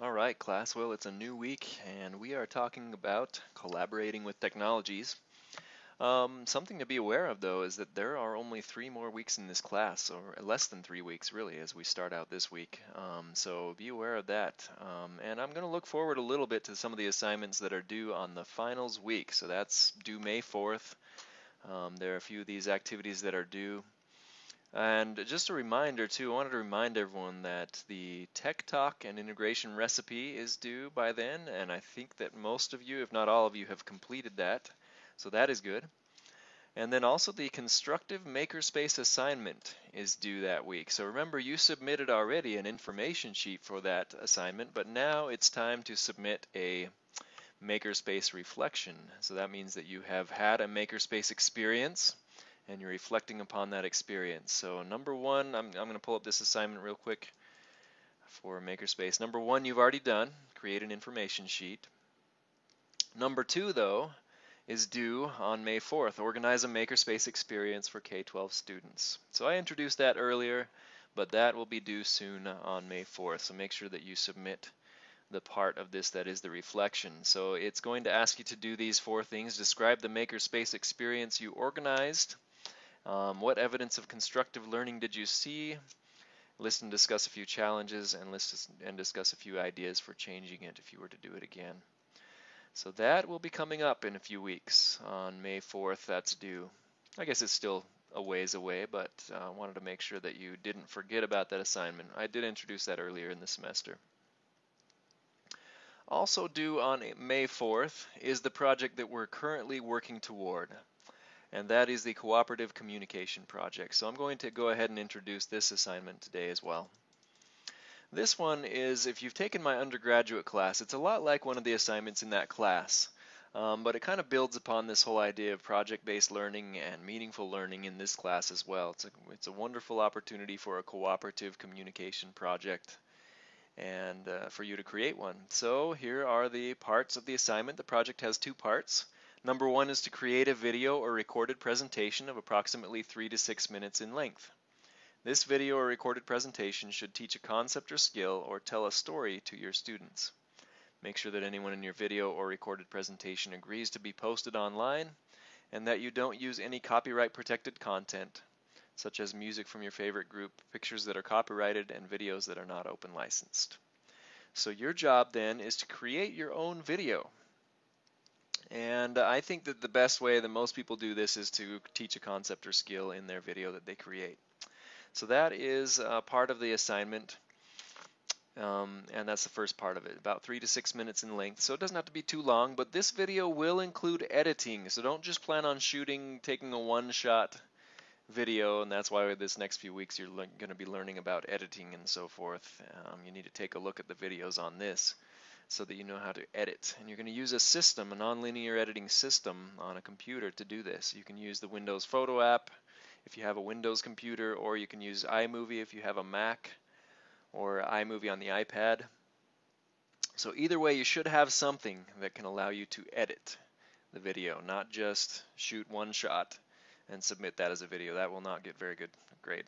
All right, class. Well, it's a new week, and we are talking about collaborating with technologies. Something to be aware of, though, is that there are only 3 more weeks in this class, or less than 3 weeks, really, as we start out this week. So be aware of that. And I'm going to look forward a little bit to some of the assignments that are due on the finals week. So that's due May 4th. There are a few of these activities that are due. And just a reminder too, I wanted to remind everyone that the Tech Talk and integration recipe is due by then, and I think that most of you, if not all of you, have completed that. So that is good. And then also the constructive makerspace assignment is due that week. So remember, you submitted already an information sheet for that assignment, but now it's time to submit a makerspace reflection. So that means that you have had a makerspace experience and you're reflecting upon that experience. So number one, I'm going to pull up this assignment real quick for Makerspace. Number one, you've already done, create an information sheet. Number two, though, is due on May 4th, organize a Makerspace experience for K-12 students. So I introduced that earlier, but that will be due soon on May 4th. So make sure that you submit the part of this that is the reflection. So it's going to ask you to do these 4 things. Describe the Makerspace experience you organized. What evidence of constructive learning did you see? List and discuss a few challenges, and list and discuss a few ideas for changing it if you were to do it again. So that will be coming up in a few weeks. On May 4th, that's due. I guess it's still a ways away, but I wanted to make sure that you didn't forget about that assignment. I did introduce that earlier in the semester. Also due on May 4th is the project that we're currently working toward, and that is the Cooperative Communication Project. So I'm going to go ahead and introduce this assignment today as well. This one is, if you've taken my undergraduate class, it's a lot like one of the assignments in that class, but it kind of builds upon this whole idea of project-based learning and meaningful learning in this class as well. It's a wonderful opportunity for a cooperative communication project and for you to create one. So here are the parts of the assignment. The project has 2 parts. Number 1 is to create a video or recorded presentation of approximately 3 to 6 minutes in length. This video or recorded presentation should teach a concept or skill or tell a story to your students. Make sure that anyone in your video or recorded presentation agrees to be posted online and that you don't use any copyright protected content, such as music from your favorite group, pictures that are copyrighted, and videos that are not open licensed. So your job then is to create your own video. And I think that the best way that most people do this is to teach a concept or skill in their video that they create. So that is part of the assignment, and that's the first part of it, about 3 to 6 minutes in length. So it doesn't have to be too long, but this video will include editing. So don't just plan on taking a one-shot video, and that's why this next few weeks you're going to be learning about editing and so forth. You need to take a look at the videos on this so that you know how to edit. And you're going to use a system, a nonlinear editing system on a computer to do this. You can use the Windows Photo app if you have a Windows computer, or you can use iMovie if you have a Mac, or iMovie on the iPad. So either way, you should have something that can allow you to edit the video, not just shoot one shot and submit that as a video. That will not get very good grade.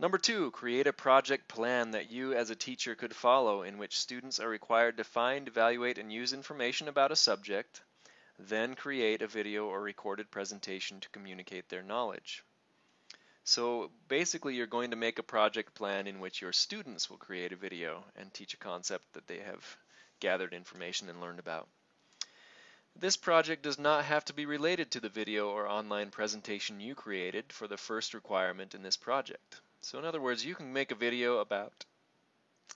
Number 2, create a project plan that you as a teacher could follow, in which students are required to find, evaluate, and use information about a subject, then create a video or recorded presentation to communicate their knowledge. So basically you're going to make a project plan in which your students will create a video and teach a concept that they have gathered information and learned about. This project does not have to be related to the video or online presentation you created for the first requirement in this project. So in other words, you can make a video about,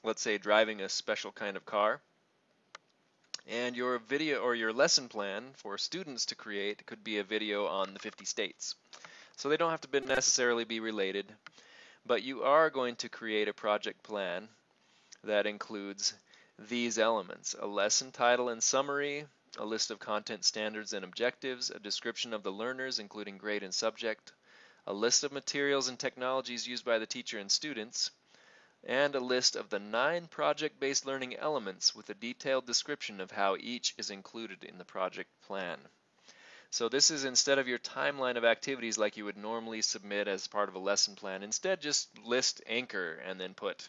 let's say, driving a special kind of car, and your video or your lesson plan for students to create could be a video on the 50 states. So they don't have to necessarily be related, but you are going to create a project plan that includes these elements: a lesson title and summary, a list of content standards and objectives, a description of the learners including grade and subject, a list of materials and technologies used by the teacher and students, and a list of the 9 project-based learning elements with a detailed description of how each is included in the project plan. So this is instead of your timeline of activities like you would normally submit as part of a lesson plan. Instead, just list anchor and then put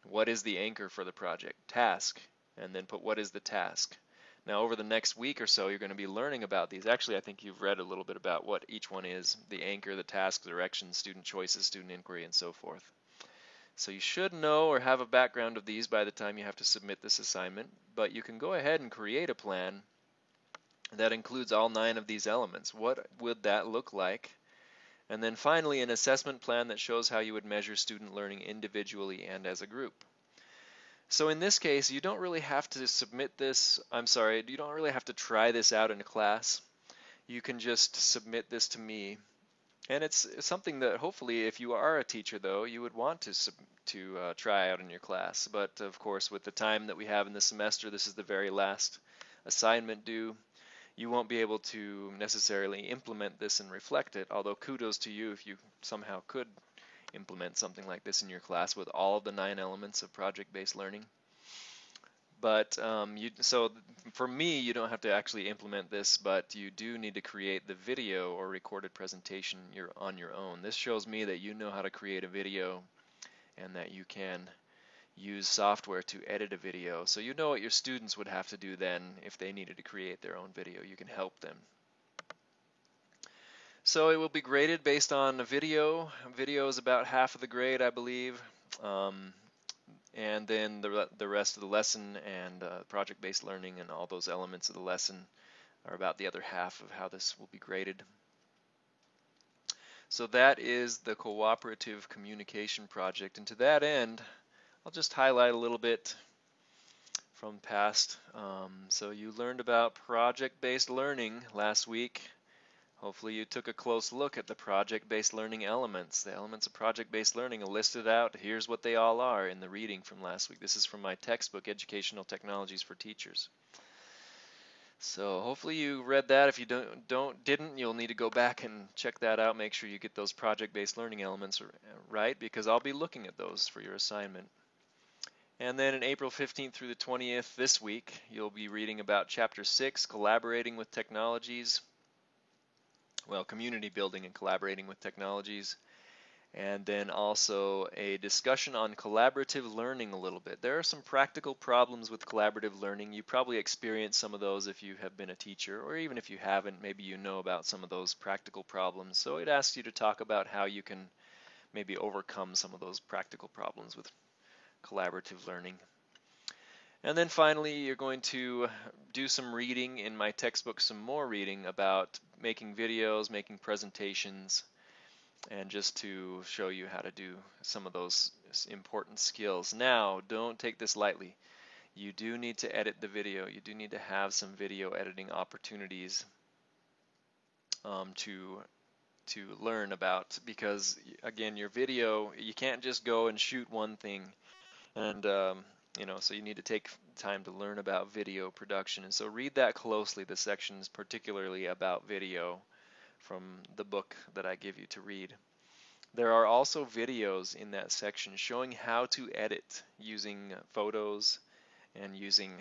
What is the anchor for the project? Task. And then put what is the task. Now over the next week or so you're going to be learning about these. Actually I think you've read a little bit about what each one is. The anchor, the task, directions, student choices, student inquiry, and so forth. So you should know or have a background of these by the time you have to submit this assignment, but you can go ahead and create a plan that includes all 9 of these elements. What would that look like? And then finally, an assessment plan that shows how you would measure student learning individually and as a group. So in this case, you don't really have to submit this, you don't really have to try this out in a class. You can just submit this to me. And it's something that hopefully, if you are a teacher though, you would want to try out in your class. But of course, with the time that we have in the semester, this is the very last assignment due. You won't be able to necessarily implement this and reflect it, although kudos to you if you somehow could implement something like this in your class with all of the 9 elements of project-based learning. But so for me, you don't have to actually implement this, but you do need to create the video or recorded presentation on your own. This shows me that you know how to create a video and that you can use software to edit a video. So you know what your students would have to do then if they needed to create their own video. You can help them. So it will be graded based on a video. Video is about half of the grade, I believe. And then the rest of the lesson and project-based learning and all those elements of the lesson are about the other half of how this will be graded. So that is the cooperative communication project. And to that end, I'll just highlight a little bit from past. So you learned about project-based learning last week. Hopefully you took a close look at the project-based learning elements. The elements of project-based learning are listed out. Here's what they all are in the reading from last week. This is from my textbook, Educational Technologies for Teachers. So hopefully you read that. If you didn't, you'll need to go back and check that out. Make sure you get those project-based learning elements right, because I'll be looking at those for your assignment. And then in April 15th through the 20th this week, you'll be reading about Chapter 6, Collaborating with Technologies. Well, community building and collaborating with technologies, and then also a discussion on collaborative learning a little bit. There are some practical problems with collaborative learning. You probably experienced some of those if you have been a teacher, or even if you haven't, maybe you know about some of those practical problems. So it asks you to talk about how you can maybe overcome some of those practical problems with collaborative learning. And then finally, you're going to do some reading in my textbook, some more reading about making videos, making presentations, and just to show you how to do some of those important skills. Now, don't take this lightly. You do need to edit the video. You do need to have some video editing opportunities to learn about, because again, your video, you can't just go and shoot one thing and so you need to take time to learn about video production. And so read that closely, the sections particularly about video from the book that I give you to read. There are also videos in that section showing how to edit using photos and using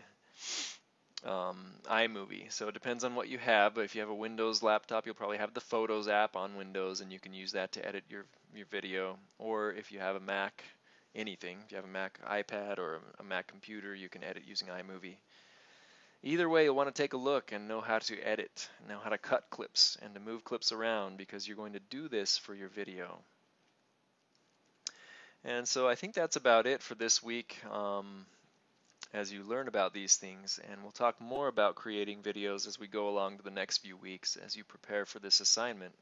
iMovie. So it depends on what you have, but if you have a Windows laptop, you'll probably have the Photos app on Windows, and you can use that to edit your video. Or if you have a Mac, anything. If you have a Mac iPad or a Mac computer, you can edit using iMovie. Either way, you'll want to take a look and know how to edit, know how to cut clips and to move clips around, because you're going to do this for your video. And so I think that's about it for this week as you learn about these things. And we'll talk more about creating videos as we go along to the next few weeks as you prepare for this assignment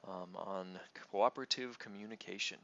on cooperative communication.